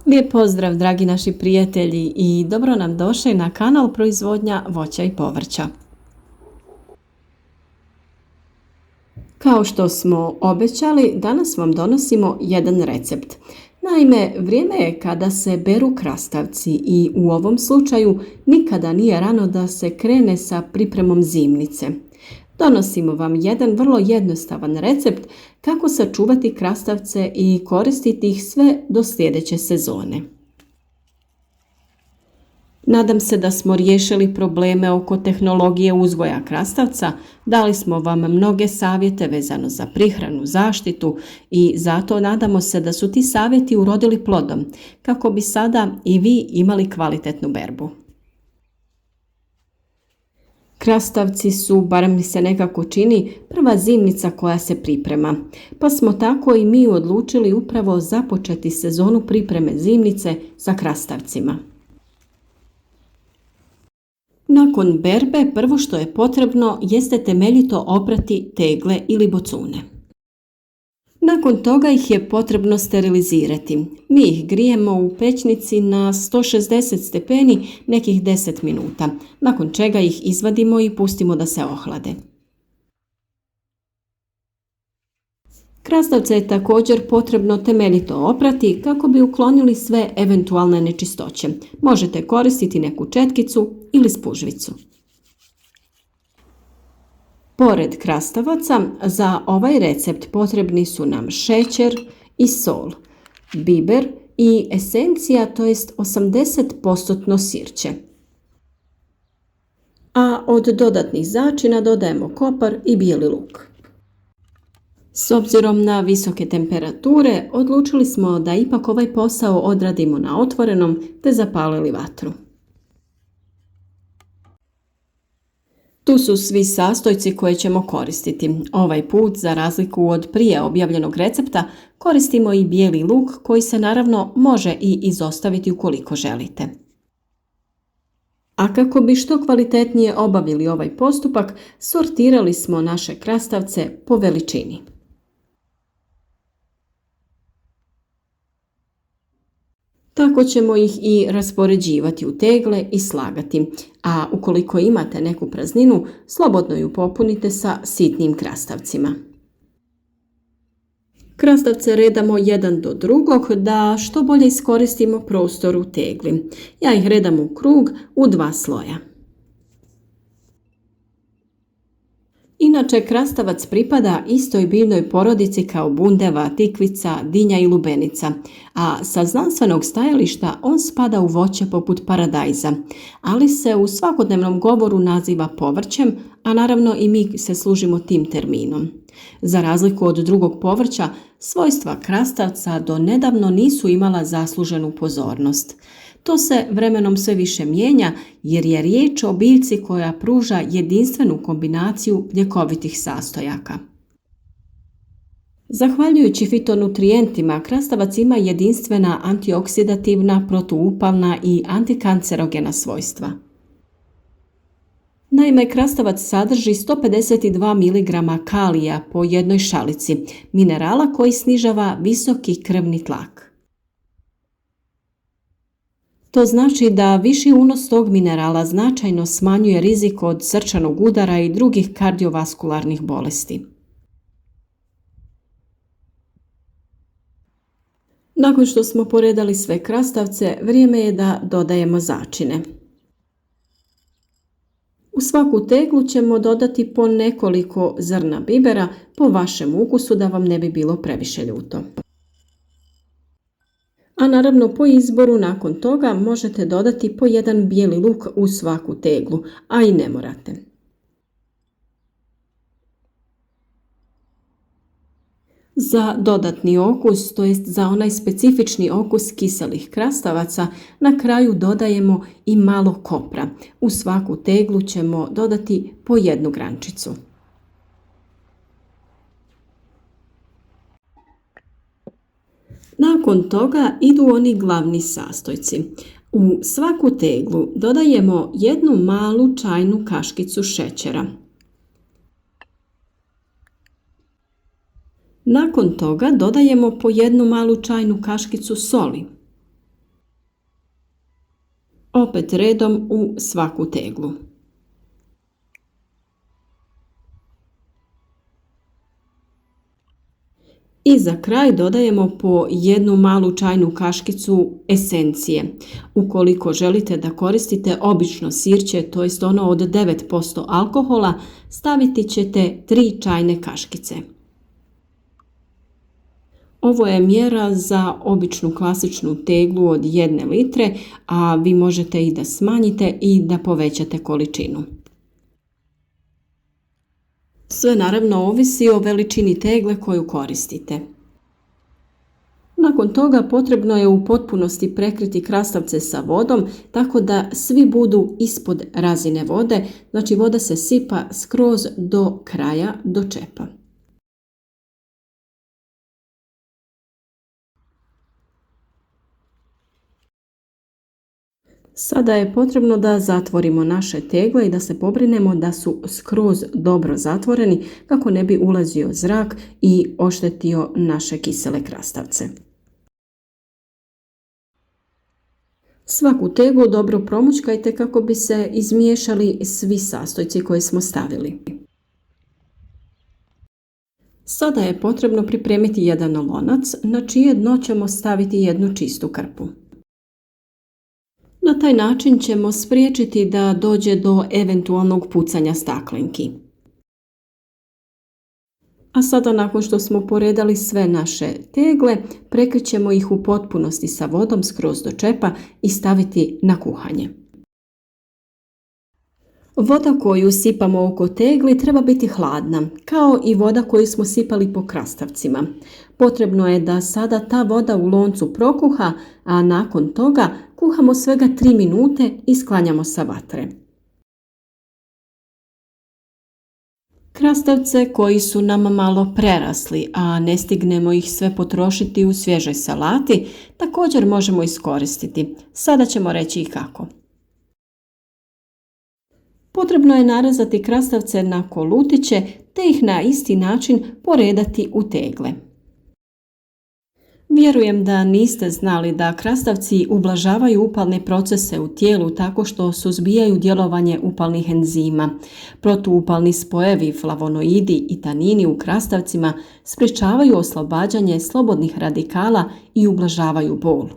Lijep pozdrav dragi naši prijatelji i dobro nam došli na kanal proizvodnja voća i povrća. Kao što smo obećali, danas vam donosimo jedan recept. Naime, vrijeme je kada se beru krastavci i u ovom slučaju nikada nije rano da se krene sa pripremom zimnice. Donosimo vam jedan vrlo jednostavan recept kako sačuvati krastavce i koristiti ih sve do sljedeće sezone. Nadam se da smo riješili probleme oko tehnologije uzgoja krastavca, dali smo vam mnoge savjete vezano za prihranu, zaštitu i zato nadamo se da su ti savjeti urodili plodom, kako bi sada i vi imali kvalitetnu berbu. Krastavci su, barem mi se nekako čini, prva zimnica koja se priprema, pa smo tako i mi odlučili upravo započeti sezonu pripreme zimnice sa krastavcima. Nakon berbe prvo što je potrebno jeste temeljito oprati tegle ili bocune. Nakon toga ih je potrebno sterilizirati. Mi ih grijemo u pećnici na 160 stepeni nekih 10 minuta, nakon čega ih izvadimo i pustimo da se ohlade. Krastavce je također potrebno temeljito oprati kako bi uklonili sve eventualne nečistoće. Možete koristiti neku četkicu ili spužvicu. Pored krastavaca, za ovaj recept potrebni su nam šećer i sol, biber i esencija, to jest 80% sirće. A od dodatnih začina dodajemo kopar i bijeli luk. S obzirom na visoke temperature, odlučili smo da ipak ovaj posao odradimo na otvorenom te zapalili vatru. Tu su svi sastojci koje ćemo koristiti. Ovaj put, za razliku od prije objavljenog recepta, koristimo i bijeli luk koji se naravno može i izostaviti ukoliko želite. A kako bi što kvalitetnije obavili ovaj postupak, sortirali smo naše krastavce po veličini. Tako ćemo ih i raspoređivati u tegle i slagati, a ukoliko imate neku prazninu, slobodno ju popunite sa sitnim krastavcima. Krastavce redamo jedan do drugog da što bolje iskoristimo prostor u tegli. Ja ih redam u krug u 2 sloja. Inače, krastavac pripada istoj biljnoj porodici kao bundeva, tikvica, dinja i lubenica, a sa znanstvenog stajališta on spada u voće poput paradajza, ali se u svakodnevnom govoru naziva povrćem, a naravno i mi se služimo tim terminom. Za razliku od drugog povrća, svojstva krastavca do nedavno nisu imala zasluženu pozornost. To se vremenom sve više mijenja jer je riječ o biljci koja pruža jedinstvenu kombinaciju ljekovitih sastojaka. Zahvaljujući fitonutrijentima, krastavac ima jedinstvena antioksidativna, protuupalna i antikancerogena svojstva. Naime, krastavac sadrži 152 mg kalija po jednoj šalici, minerala koji snižava visoki krvni tlak. To znači da viši unos tog minerala značajno smanjuje rizik od srčanog udara i drugih kardiovaskularnih bolesti. Nakon što smo poredali sve krastavce, vrijeme je da dodajemo začine. U svaku teglu ćemo dodati po nekoliko zrna bibera po vašem ukusu da vam ne bi bilo previše ljuto. A naravno po izboru nakon toga možete dodati po jedan bijeli luk u svaku teglu, a i ne morate. Za dodatni okus, to jest za onaj specifični okus kiselih krastavaca, na kraju dodajemo i malo kopra. U svaku teglu ćemo dodati po jednu grančicu. Nakon toga idu oni glavni sastojci. U svaku teglu dodajemo jednu malu čajnu kaškicu šećera. Nakon toga dodajemo po jednu malu čajnu kaškicu soli. Opet redom u svaku teglu. I za kraj dodajemo po jednu malu čajnu kaškicu esencije. Ukoliko želite da koristite obično sirće, to jest ono od 9% alkohola, staviti ćete 3 čajne kaškice. Ovo je mjera za običnu klasičnu teglu od 1 litre, a vi možete i da smanjite i da povećate količinu. Sve naravno ovisi o veličini tegle koju koristite. Nakon toga potrebno je u potpunosti prekriti krastavce sa vodom tako da svi budu ispod razine vode, znači voda se sipa skroz do kraja, do čepa. Sada je potrebno da zatvorimo naše tegle i da se pobrinemo da su skroz dobro zatvoreni kako ne bi ulazio zrak i oštetio naše kisele krastavce. Svaku teglu dobro promućkajte kako bi se izmiješali svi sastojci koje smo stavili. Sada je potrebno pripremiti jedan lonac na čije dno ćemo staviti jednu čistu krpu. Na taj način ćemo spriječiti da dođe do eventualnog pucanja staklenki. A sada nakon što smo poredali sve naše tegle, prekrićemo ih u potpunosti sa vodom skroz do čepa i staviti na kuhanje. Voda koju sipamo oko tegli treba biti hladna, kao i voda koju smo sipali po krastavcima. Potrebno je da sada ta voda u loncu prokuha, a nakon toga kuhamo svega 3 minute i sklanjamo sa vatre. Krastavce koji su nam malo prerasli, a ne stignemo ih sve potrošiti u svježoj salati, također možemo iskoristiti. Sada ćemo reći i kako. Potrebno je narezati krastavce na kolutiće te ih na isti način poredati u tegle. Vjerujem da niste znali da krastavci ublažavaju upalne procese u tijelu tako što suzbijaju djelovanje upalnih enzima. Protuupalni spojevi, flavonoidi i tanini u krastavcima sprječavaju oslobađanje slobodnih radikala i ublažavaju bol.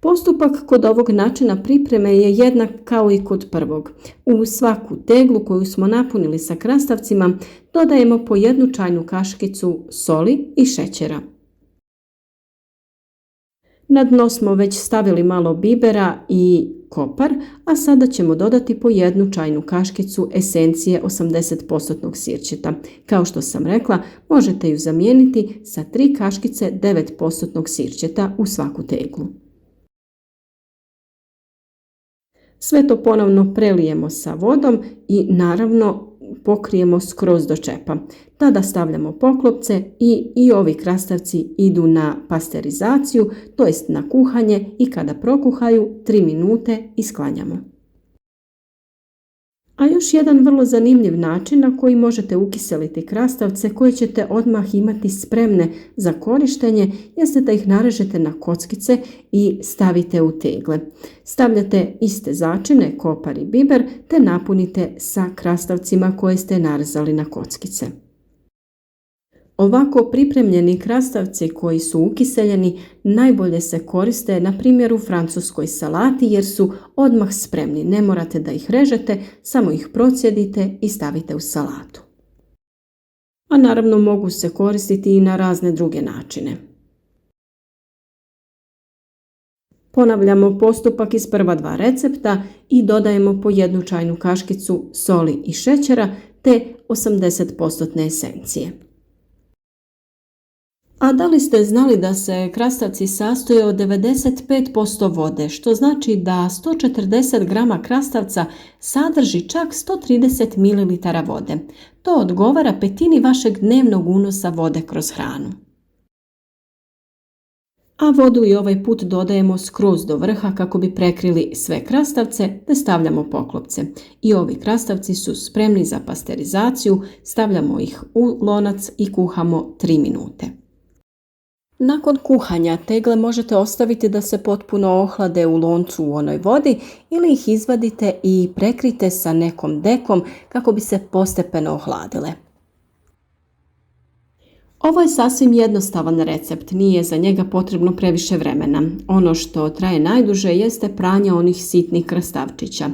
Postupak kod ovog načina pripreme je jednak kao i kod prvog. U svaku teglu koju smo napunili sa krastavcima dodajemo po jednu čajnu kaškicu soli i šećera. Na dno smo već stavili malo bibera i kopar, a sada ćemo dodati po jednu čajnu kaškicu esencije 80% sirćeta. Kao što sam rekla, možete ju zamijeniti sa 3 kaškice 9% sirćeta u svaku teglu. Sve to ponovno prelijemo sa vodom i naravno pokrijemo skroz do čepa. Tada stavljamo poklopce i ovi krastavci idu na pasterizaciju, to jest na kuhanje i kada prokuhaju 3 minute i sklanjamo. A još jedan vrlo zanimljiv način na koji možete ukiseliti krastavce koje ćete odmah imati spremne za korištenje jeste da ih narežete na kockice i stavite u tegle. Stavljate iste začine, kopar i biber, te napunite sa krastavcima koje ste narezali na kockice. Ovako pripremljeni krastavci koji su ukiseljeni najbolje se koriste na primjer u francuskoj salati jer su odmah spremni. Ne morate da ih režete, samo ih procjedite i stavite u salatu. A naravno mogu se koristiti i na razne druge načine. Ponavljamo postupak iz prva 2 recepta i dodajemo po jednu čajnu kaškicu soli i šećera te 80% esencije. A da li ste znali da se krastavci sastoje od 95% vode, što znači da 140 grama krastavca sadrži čak 130 ml vode. To odgovara petini vašeg dnevnog unosa vode kroz hranu. A vodu i ovaj put dodajemo skroz do vrha kako bi prekrili sve krastavce te stavljamo poklopce. I ovi krastavci su spremni za pasterizaciju, stavljamo ih u lonac i kuhamo 3 minute. Nakon kuhanja tegle možete ostaviti da se potpuno ohlade u loncu u onoj vodi ili ih izvadite i prekrite sa nekom dekom kako bi se postepeno ohladile. Ovo je sasvim jednostavan recept, nije za njega potrebno previše vremena. Ono što traje najduže jeste pranje onih sitnih krastavčića.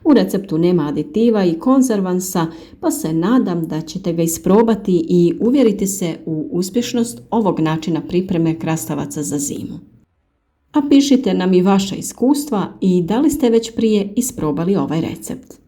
U receptu nema aditiva i konzervansa, pa se nadam da ćete ga isprobati i uvjeriti se u uspješnost ovog načina pripreme krastavaca za zimu. A pišite nam i vaša iskustva i da li ste već prije isprobali ovaj recept.